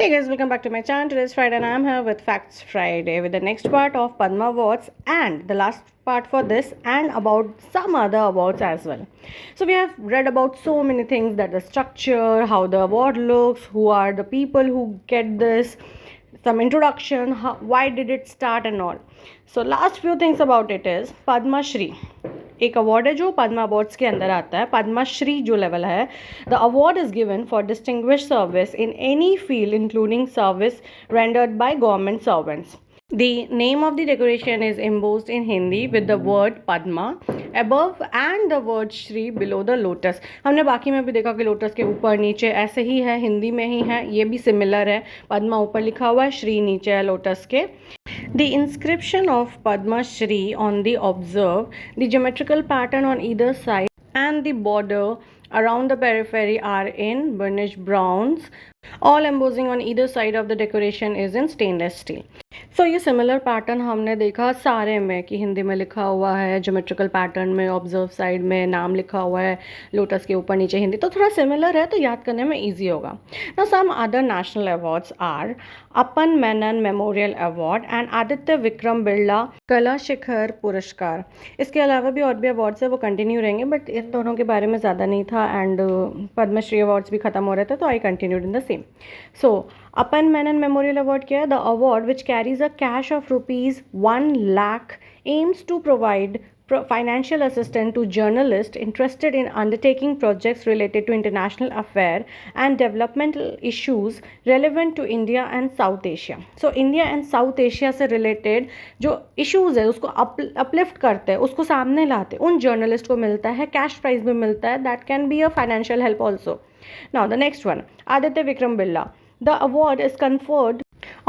Hey guys, welcome back to my channel. Today is Friday and I'm here with Facts Friday with the next part of Padma Awards and the last part for this and about some other awards as well. So we have read about so many things, that the structure, how the award looks, who are the people who get this, some introduction, why did it start and all. So last few things about it is Padma Shri. एक award है जो Padma awards के अंदर आता है. पद्मा श्री जो level है, the award is given for distinguish service in any field including service rendered by government servants. The name of the decoration is embossed in Hindi with the word Padma above and the word Shri below the lotus. हमने बाकी में भी देखा कि lotus के ऊपर नीचे ऐसे ही है, हिंदी में ही है, ये भी सिमिलर है. पद्मा ऊपर लिखा हुआ है, श्री नीचे है लोटस के. The inscription of Padma Shri on the obverse, the geometrical pattern on either side and the border around the periphery are in burnished browns. All embossing on either side of the decoration is in stainless steel. सो ये similar pattern हमने देखा सारे में कि हिंदी में लिखा हुआ है, ज्योमेट्रिकल पैटर्न में ऑब्जर्व साइड में नाम लिखा हुआ है, लोटस के ऊपर नीचे हिंदी, तो थोड़ा सिमिलर है तो याद करने में इजी होगा. Now some other national awards are Appan Menon memorial award and Aditya Vikram Birla Kala Shikhar पुरस्कार. इसके अलावा भी और भी अवार्ड्स है, वो कंटिन्यू रहेंगे, बट इन दोनों के बारे में ज़्यादा नहीं था एंड पद्मश्री अवार्ड्स भी खत्म हो रहे थे तो I continued in the same. So upon Menon memorial award क्या है? The award which carries a cash of ₹1 lakh aims to provide financial assistance to journalists interested in undertaking projects related to international affairs and developmental issues relevant to India and South Asia. So India and South Asia से related जो issues है उसको uplift करते हैं, उसको सामने लाते हैं, उन journalist को मिलता है, cash prize भी मिलता है, that can be a financial help also. Now the next one, Aditya Vikram Birla. The award is conferred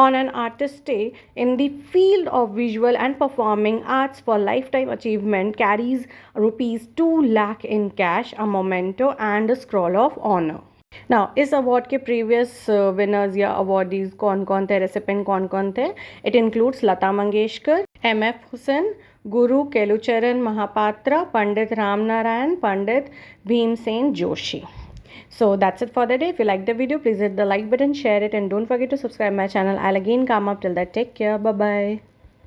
on an artist's stay in the field of visual and performing arts for lifetime achievement, carries ₹2 lakh in cash, a memento and a scroll of honor. Now इस award के previous winners या awardees कौन कौन थे, recipient कौन कौन थे? It includes Lata Mangeshkar, MF Hussain, Guru Kelucharan Mohapatra, Pandit Ram Narayan, Pandit Bhimsen Joshi. So that's it for the day. If you like the video, please hit the like button, share it, and don't forget to subscribe my channel. I'll again come up. Till that, take care. Bye bye.